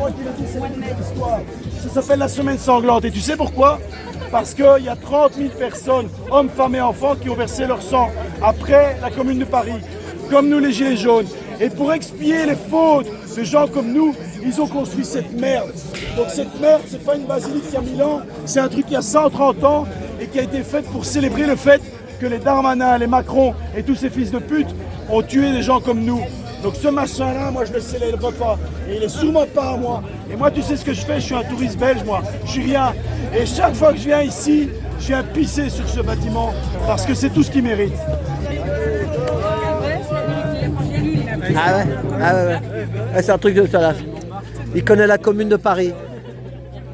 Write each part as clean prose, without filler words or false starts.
moi qui l'ai dit, c'est une histoire. Ça s'appelle la semaine sanglante. Et tu sais pourquoi? Parce qu'il y a 30 000 personnes, hommes, femmes et enfants, qui ont versé leur sang après la Commune de Paris, comme nous les Gilets jaunes. Et pour expier les fautes de gens comme nous, ils ont construit cette merde. Donc cette merde, c'est pas une basilique qui a 1000 ans, c'est un truc qui a 130 ans et qui a été fait pour célébrer le fait que les Darmanin, les Macron et tous ces fils de pute ont tué des gens comme nous. Donc ce machin-là, moi je le célèbre pas. Et il est sûrement pas à moi. Et moi, tu sais ce que je fais? Je suis un touriste belge, moi. Je suis rien. Et chaque fois que je viens ici, je viens pisser sur ce bâtiment parce que c'est tout ce qu'il mérite. Ah ouais, ouais. C'est un truc de ça là. Il connaît la Commune de Paris.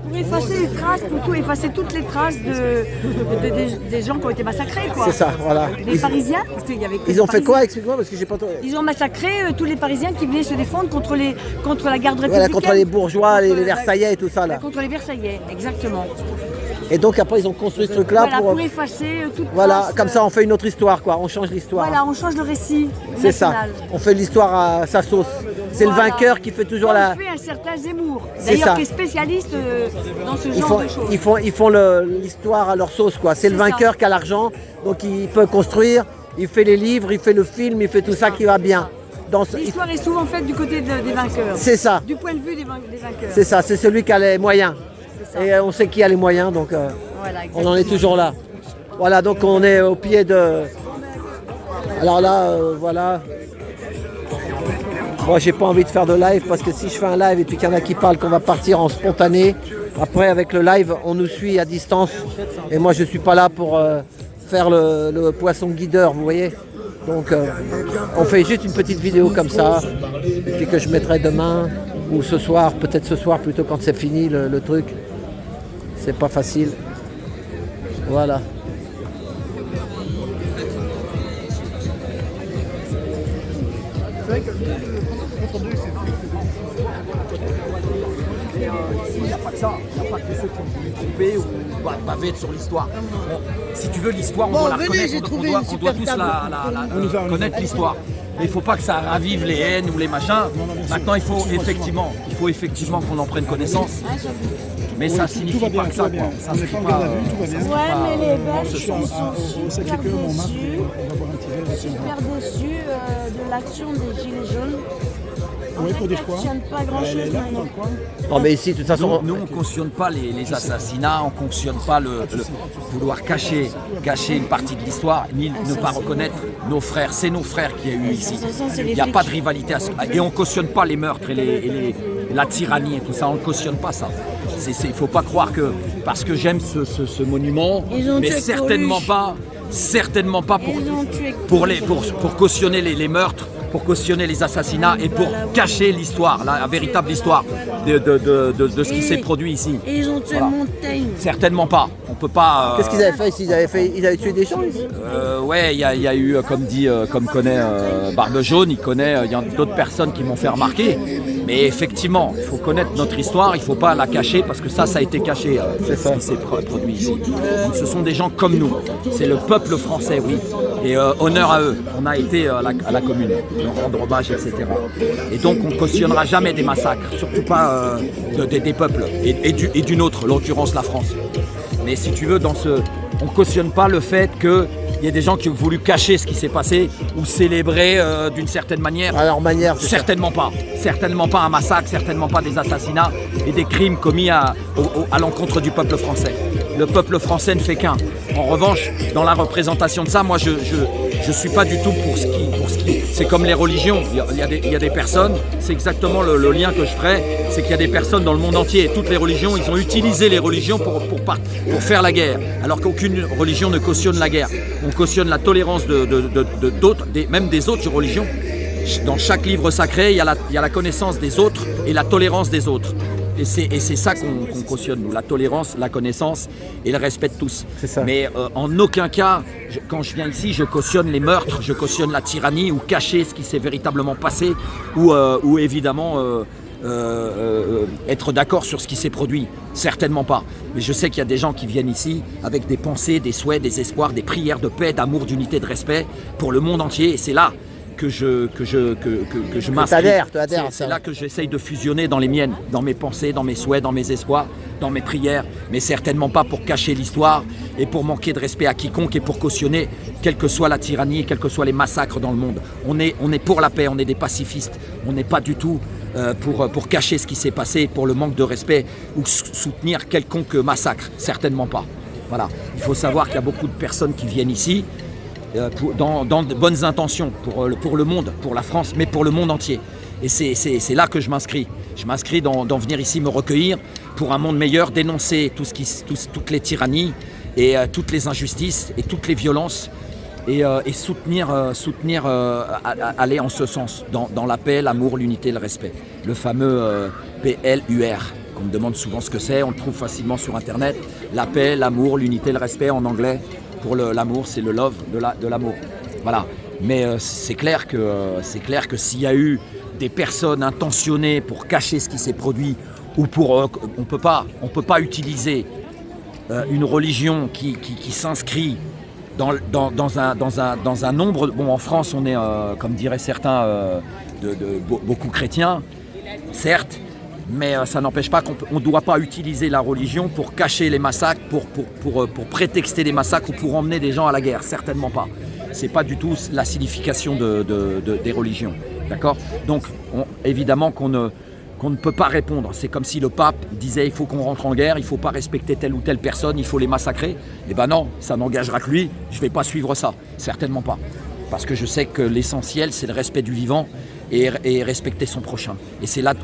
Pour effacer les traces, pour effacer toutes les traces des gens qui ont été massacrés, quoi. C'est ça, voilà. Les Parisiens, parce qu'il y avait ils ont fait quoi? Explique-moi, parce que j'ai pas trop... Ils ont massacré tous les Parisiens qui venaient se défendre contre la garde républicaine. Voilà, contre les bourgeois, les Versaillais et tout ça là. Contre les Versaillais, exactement. Et donc après ils ont construit ce truc-là voilà, pour effacer toute voilà, trace, comme ça on fait une autre histoire, quoi. On change l'histoire. Voilà, on change le récit. C'est ça. On fait l'histoire à sa sauce. C'est le vainqueur qui fait toujours on fait un certain Zemmour, C'est d'ailleurs ça. qui est spécialiste dans ce genre de choses. Ils font l'histoire à leur sauce, quoi. C'est le vainqueur qui a l'argent, donc il peut construire, il fait les livres, il fait le film, il fait tout ça qui va bien. L'histoire est souvent faite du côté des vainqueurs. C'est ça. Du point de vue des vainqueurs. C'est ça, c'est celui qui a les moyens. Et on sait qui a les moyens, donc voilà, on en est toujours là. Voilà, donc on est au pied de... Alors là, voilà. Moi, j'ai pas envie de faire de live parce que si je fais un live et puis qu'il y en a qui parlent qu'on va partir en spontané, après avec le live, on nous suit à distance. Et moi, je suis pas là pour faire le poisson guideur, vous voyez. Donc, on fait juste une petite vidéo comme ça, et puis que je mettrai demain ou ce soir, peut-être ce soir plutôt quand c'est fini le truc. C'est pas facile. Voilà. Il n'y a pas que ça, il n'y a pas que ceux qui ont voulu tromper ou baver sur l'histoire. Bon, si tu veux l'histoire, on doit la reconnaître, on doit tous connaître l'histoire. Mais il ne faut pas que ça ravive les haines ou les machins. Maintenant, il faut effectivement qu'on en prenne connaissance. Mais ça signifie pas que ça, quoi. Ça ne fait pas. Ouais, mais les Belges sont super déçus de l'action des Gilets jaunes. Oui, pour dire quoi? Pas grand-chose maintenant. Non, mais ici, de toute façon... Nous, on ne cautionne pas les assassinats, on ne cautionne pas le vouloir cacher une partie de l'histoire, ni ne pas reconnaître nos frères. C'est nos frères qu'il y a eu ici. Il n'y a pas de rivalité. Et on ne cautionne pas les meurtres et la tyrannie et tout ça. On ne cautionne pas ça. Il ne faut pas croire que... Parce que j'aime ce monument, mais certainement pas pour cautionner les meurtres, pour cautionner les assassinats et pour cacher l'histoire, la véritable histoire de ce qui s'est produit ici. Et ils ont tué Montaigne. Certainement pas. On peut pas. Qu'est-ce qu'ils avaient fait ici? Ils avaient tué des gens ici? Ouais, il y a eu, comme connaît Barbe Jaune, il y a d'autres personnes qui m'ont fait remarquer. Mais effectivement, il faut connaître notre histoire, il ne faut pas la cacher parce que ça a été caché, ce qui s'est produit ici. Donc, ce sont des gens comme nous, c'est le peuple français, oui. Et honneur à eux, on a été à la commune, leur rendre hommage, etc. Et donc on ne cautionnera jamais des massacres, surtout pas des peuples et d'une autre, l'occurrence la France. Mais si tu veux, on ne cautionne pas le fait que il y a des gens qui ont voulu cacher ce qui s'est passé ou célébrer d'une certaine manière. À leur manière. Certainement pas. Certainement pas un massacre, certainement pas des assassinats et des crimes commis à l'encontre du peuple français. Le peuple français ne fait qu'un. En revanche, dans la représentation de ça, moi je suis pas du tout pour ce qui. C'est comme les religions. Il y a des personnes, c'est exactement le lien que je ferai, c'est qu'il y a des personnes dans le monde entier, toutes les religions, ils ont utilisé les religions pour faire la guerre, alors qu'aucune religion ne cautionne la guerre. On cautionne la tolérance d'autres, même des autres religions. Dans chaque livre sacré, il y a la connaissance des autres et la tolérance des autres. Et c'est ça qu'on cautionne, nous, la tolérance, la connaissance et le respect de tous. Mais en aucun cas, quand je viens ici, je cautionne les meurtres, je cautionne la tyrannie ou cacher ce qui s'est véritablement passé ou évidemment être d'accord sur ce qui s'est produit. Certainement pas. Mais je sais qu'il y a des gens qui viennent ici avec des pensées, des souhaits, des espoirs, des prières de paix, d'amour, d'unité, de respect pour le monde entier. Et c'est là m'inscris. C'est là que j'essaye de fusionner dans les miennes, dans mes pensées, dans mes souhaits, dans mes espoirs, dans mes prières, mais certainement pas pour cacher l'histoire et pour manquer de respect à quiconque et pour cautionner quelle que soit la tyrannie, quels que soient les massacres dans le monde. On est pour la paix, on est des pacifistes, on n'est pas du tout pour cacher ce qui s'est passé, pour le manque de respect ou soutenir quelconque massacre, certainement pas. Voilà. Il faut savoir qu'il y a beaucoup de personnes qui viennent ici dans de bonnes intentions pour le monde, pour la France, mais pour le monde entier. Et c'est là que je m'inscris. Je m'inscris dans venir ici me recueillir pour un monde meilleur, dénoncer toutes les tyrannies et toutes les injustices et toutes les violences et soutenir aller en ce sens, dans la paix, l'amour, l'unité, le respect. Le fameux PLUR, qu'on me demande souvent ce que c'est, on le trouve facilement sur Internet. La paix, l'amour, l'unité, le respect en anglais. Pour l'amour, c'est le love de l'amour. Voilà. Mais c'est clair que s'il y a eu des personnes intentionnées pour cacher ce qui s'est produit ou on peut pas utiliser une religion qui s'inscrit dans un nombre. Bon, en France, on est, comme diraient certains, beaucoup chrétiens, certes. Mais ça n'empêche pas qu'on ne doit pas utiliser la religion pour cacher les massacres, pour prétexter des massacres ou pour emmener des gens à la guerre. Certainement pas. Ce n'est pas du tout la signification des religions. D'accord ? Donc, évidemment qu'on ne peut pas répondre. C'est comme si le pape disait il faut qu'on rentre en guerre, il ne faut pas respecter telle ou telle personne, il faut les massacrer. Eh bien non, ça n'engagera que lui. Je ne vais pas suivre ça. Certainement pas. Parce que je sais que l'essentiel, c'est le respect du vivant et respecter son prochain. Et c'est là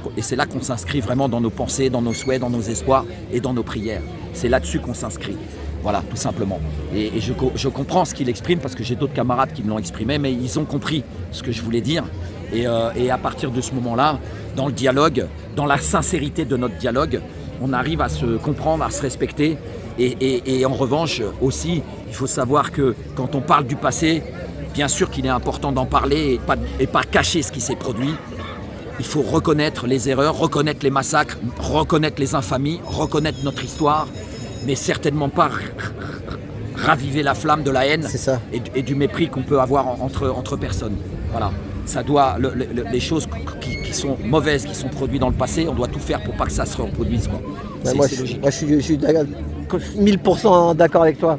qu'on s'inscrit vraiment dans nos pensées, dans nos souhaits, dans nos espoirs et dans nos prières. C'est là-dessus qu'on s'inscrit. Voilà, tout simplement. Et je comprends ce qu'il exprime parce que j'ai d'autres camarades qui me l'ont exprimé, mais ils ont compris ce que je voulais dire. Et à partir de ce moment-là, dans le dialogue, dans la sincérité de notre dialogue, on arrive à se comprendre, à se respecter. Et en revanche, aussi, il faut savoir que quand on parle du passé, bien sûr qu'il est important d'en parler et pas cacher ce qui s'est produit. Il faut reconnaître les erreurs, reconnaître les massacres, reconnaître les infamies, reconnaître notre histoire, mais certainement pas raviver la flamme de la haine et du mépris qu'on peut avoir entre personnes. Voilà. Ça doit, les choses qui sont mauvaises, qui sont produites dans le passé, on doit tout faire pour pas que ça se reproduise. Moi, je suis 1000% d'accord avec toi.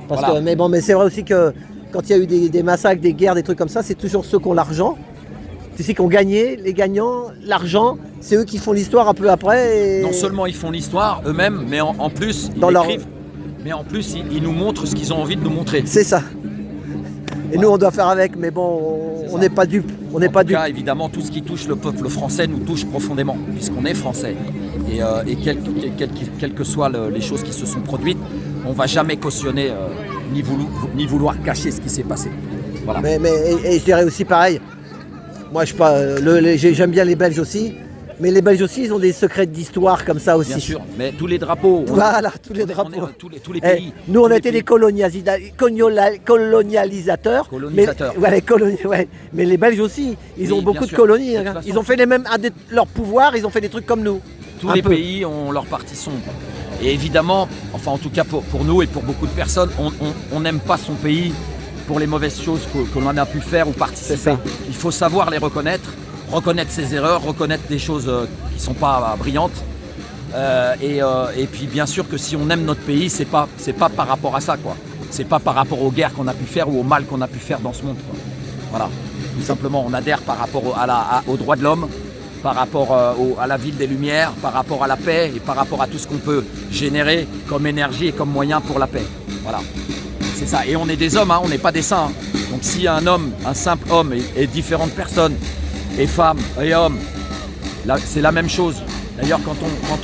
Voilà. Mais c'est vrai aussi que quand il y a eu des massacres, des guerres, des trucs comme ça, c'est toujours ceux qui ont l'argent. Tu sais, qui ont gagné, les gagnants, l'argent, c'est eux qui font l'histoire un peu après. Non seulement ils font l'histoire eux-mêmes, mais en plus ils écrivent. Mais en plus ils nous montrent ce qu'ils ont envie de nous montrer. C'est ça. Et nous on doit faire avec, mais bon, on n'est pas dupes. En tout cas, évidemment, tout ce qui touche le peuple français nous touche profondément, puisqu'on est français. Et quelles que soient les choses qui se sont produites, on ne va jamais cautionner ni vouloir cacher ce qui s'est passé. Voilà. Mais je dirais aussi pareil. Moi, j'aime bien les Belges aussi. Mais les Belges aussi, ils ont des secrets d'histoire comme ça aussi. Bien sûr, mais tous les drapeaux. Voilà, tous les drapeaux. Tous les pays. Nous, on a été des colonisateurs. Mais les Belges aussi, ils ont beaucoup de colonies. Hein. Ils ont fait les mêmes, leur pouvoir, ils ont fait des trucs comme nous. Tous les pays ont leur partie sombre. Et évidemment, enfin en tout cas pour nous et pour beaucoup de personnes, on n'aime pas son pays pour les mauvaises choses que l'on a pu faire ou participer. Il faut savoir les reconnaître ses erreurs, reconnaître des choses qui ne sont pas brillantes. Et puis bien sûr que si on aime notre pays, c'est pas par rapport à ça, quoi. C'est pas par rapport aux guerres qu'on a pu faire ou au mal qu'on a pu faire dans ce monde, quoi. Voilà. Tout simplement, on adhère par rapport aux droits de l'homme, par rapport à la ville des Lumières, par rapport à la paix et par rapport à tout ce qu'on peut générer comme énergie et comme moyen pour la paix. Voilà. C'est ça. Et on est des hommes, hein, on n'est pas des saints. Donc si un simple homme et différentes personnes, et femmes et hommes, là, c'est la même chose. D'ailleurs, quand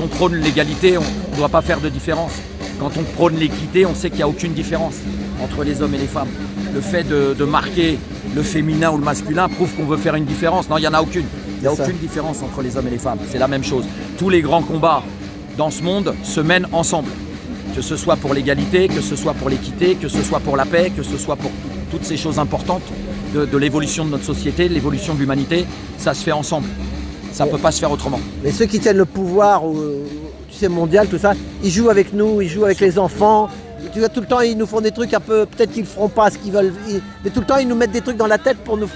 on prône l'égalité, on ne doit pas faire de différence. Quand on prône l'équité, on sait qu'il n'y a aucune différence entre les hommes et les femmes. Le fait de marquer le féminin ou le masculin prouve qu'on veut faire une différence. Non, il n'y en a aucune. Il n'y a aucune différence entre les hommes et les femmes. C'est la même chose. Tous les grands combats dans ce monde se mènent ensemble. Que ce soit pour l'égalité, que ce soit pour l'équité, que ce soit pour la paix, que ce soit pour toutes ces choses importantes de l'évolution de notre société, de l'évolution de l'humanité, ça se fait ensemble. Ça ne peut pas se faire autrement. Mais ceux qui tiennent le pouvoir, tu sais, mondial, tout ça, ils jouent avec nous, ils jouent avec les enfants, tu vois, tout le temps, ils nous font des trucs un peu, peut-être qu'ils ne feront pas ce qu'ils veulent, mais tout le temps, ils nous mettent des trucs dans la tête pour nous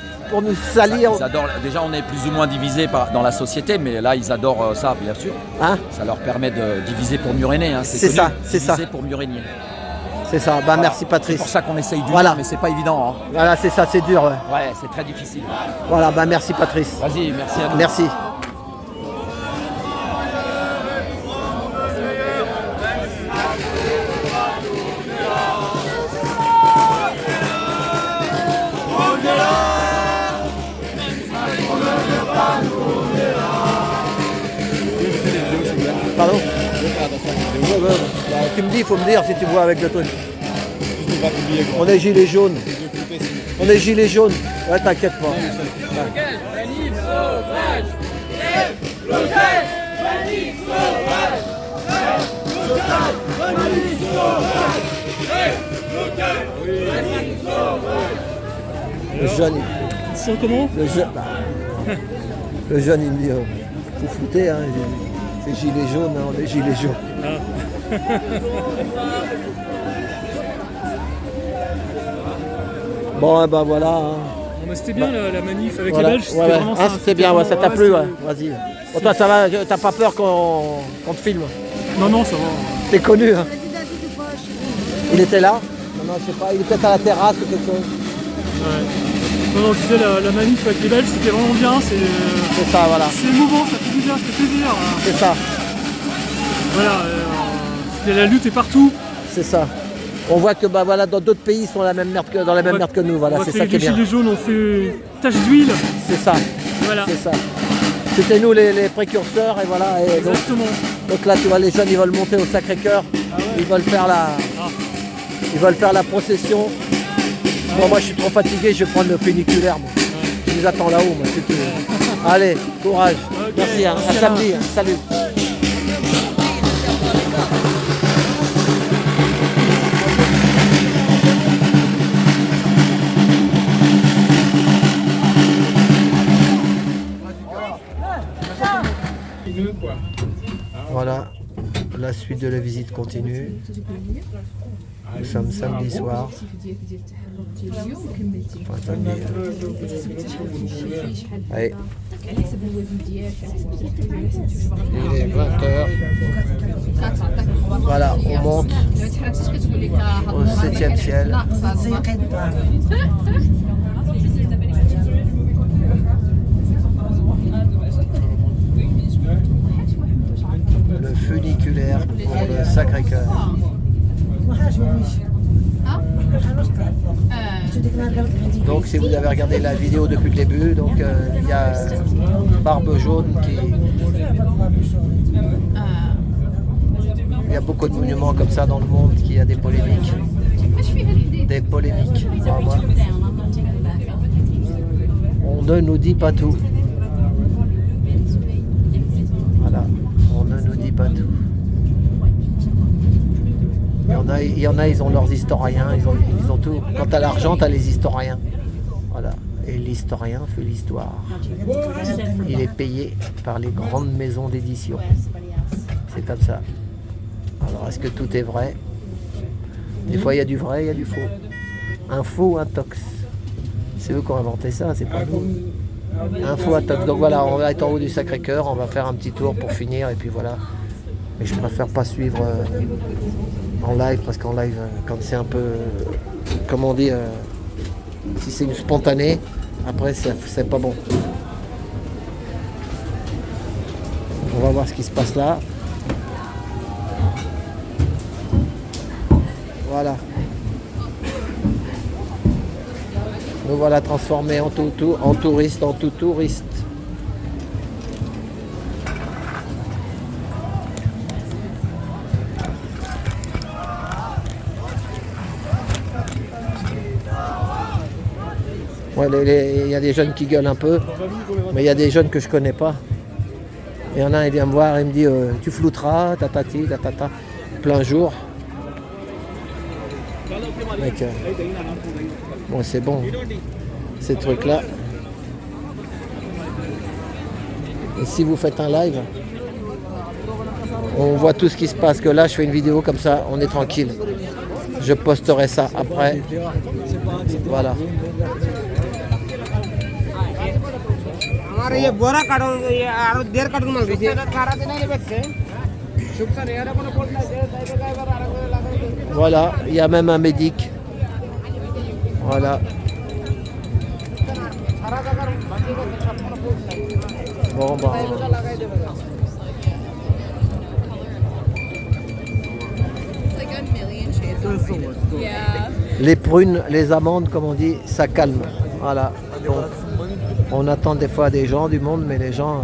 salir. Ils adorent, déjà, on est plus ou moins divisé dans la société, mais là, ils adorent ça, bien sûr. Hein? Ça leur permet de diviser pour mieux régner. Hein. C'est ça, c'est ça. Diviser pour mieux régner. C'est ça, bah merci Patrice. C'est pour ça qu'on essaye du voilà. bien, mais c'est pas évident. Hein. Voilà, c'est ça, c'est dur. Ouais, ouais, c'est très difficile. Voilà, bah merci Patrice. Vas-y, merci à vous. Merci. Pardon? Bah, tu me dis, il faut me dire si tu vois avec le truc. On est gilets jaunes. On est gilets jaunes. Ouais, t'inquiète pas. Le jeune. Ils sont comment? Le jeune, il me dit, faut flouter, hein. C'est gilets jaunes, hein, on est gilets jaunes. Ah. Bon, ben voilà. Hein. Bon, bah, c'était bien la manif avec Voilà. les Belges. Ouais, Vraiment ah, c'était bien, ouais, ça t'a plu, ouais. c'était- Vas-y. Bon, toi, ça va, t'as pas peur qu'on te filme? Non, non, ça va. T'es connu, hein. Il était là? Non, je sais pas, il est peut-être à la terrasse ou quelque chose. Ouais. Non, non, tu sais, la manif avec les Belges, c'était vraiment bien. C'est ça, voilà. C'est émouvant, ça fait du bien, ça fait plaisir. C'est ça, Voilà, la lutte est partout. c'est ça. On voit que bah, voilà, dans d'autres pays, ils sont dans la même merde que nous. Voilà, c'est ça qui est bien. Les gilets jaunes ont fait tache d'huile. C'est ça, Voilà, c'est ça. C'était nous les précurseurs et voilà. Et donc, exactement. donc là, tu vois, les jeunes, ils veulent monter au Sacré-Cœur. Ils veulent faire la procession. Bon, moi, je suis trop fatigué, je vais prendre le funiculaire. Moi. Je les attends là-haut, moi, c'est tout. Allez, courage. Ok, Merci, hein. À merci, samedi. Hein. Salut. Voilà, la suite de la visite continue. Nous sommes samedi soir. Enfin, samedi. Allez. Il est 20h. Voilà, on monte au 7e ciel. Le funiculaire pour le Sacré-Cœur. Donc si vous avez regardé la vidéo depuis le début, donc il y a Barbe Jaune qui... Il y a beaucoup de monuments comme ça dans le monde qui a des polémiques. Des polémiques. Voilà. On ne nous dit pas tout. Voilà, on ne nous dit pas tout. Il y en a, ils ont leurs historiens, ils ont tout. Quand tu as l'argent, tu as les historiens. Voilà. Et l'historien fait l'histoire. Il est payé par les grandes maisons d'édition. C'est comme ça. Alors, est-ce que tout est vrai? Des fois, il y a du vrai, il y a du faux. Un faux, un tox. C'est eux qui ont inventé ça, c'est pas nous. Un faux, un tox. Donc voilà, on va être en haut du Sacré-Cœur, on va faire un petit tour pour finir, et puis voilà. Mais je préfère pas suivre en live, parce qu'en live, quand c'est un peu, comment on dit, si c'est une spontanée, après c'est pas bon. On va voir ce qui se passe là. Voilà. Nous voilà transformés en touristes, en tout touriste. Ouais, il y a des jeunes qui gueulent un peu, mais il y a des jeunes que je connais pas. Il y en a un, il vient me voir, il me dit tu flouteras, tatati, tatata, plein jour. Mec, bon, c'est bon, ces trucs-là. Et si vous faites un live, on voit tout ce qui se passe. Que là, je fais une vidéo comme ça, on est tranquille. Je posterai ça après. Voilà. Voilà, il y a même un médic. Voilà. Bon, bah. Les prunes, les amandes, comme on dit, ça calme. Voilà. Donc, on attend des fois des gens du monde, mais les gens,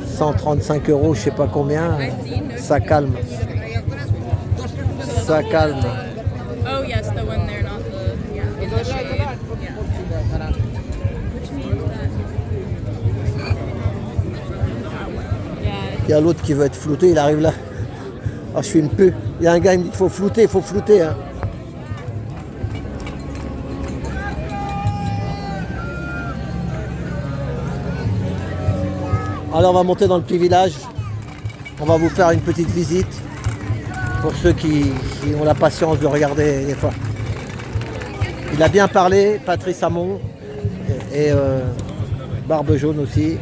135 €, je sais pas combien, ça calme. Ça calme. Oh yes, the one they're not the in the shade. Yeah. Which means that. Yeah. Il y a l'autre qui veut être flouté, il arrive là. Ah, je suis une peu. Il y a un gars qui me dit il faut flouter. Hein. Alors on va monter dans le petit village. On va vous faire une petite visite. Pour ceux qui ont la patience de regarder des fois. Il a bien parlé, Patrice Hamon et Barbe Jaune aussi.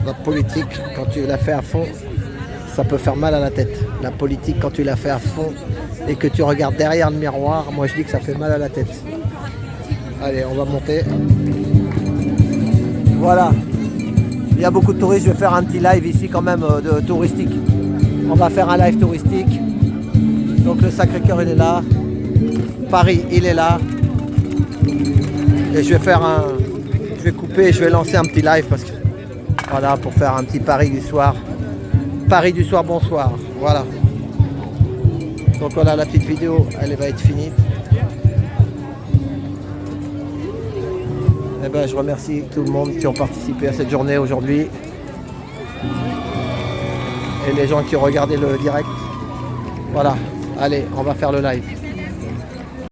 La politique, quand tu la fais à fond, ça peut faire mal à la tête. La politique, quand tu la fais à fond et que tu regardes derrière le miroir, moi je dis que ça fait mal à la tête. Allez, on va monter. Voilà. Il y a beaucoup de touristes, je vais faire un petit live ici quand même de touristique. On va faire un live touristique. Donc le Sacré-Cœur il est là. Paris il est là. Et je vais couper et je vais lancer un petit live parce que voilà, pour faire un petit Paris du soir. Paris du soir, bonsoir. Voilà. Donc voilà, la petite vidéo, elle va être finie. Et ben je remercie tout le monde qui ont participé à cette journée aujourd'hui. Et les gens qui ont regardé le direct. Voilà, allez, on va faire le live.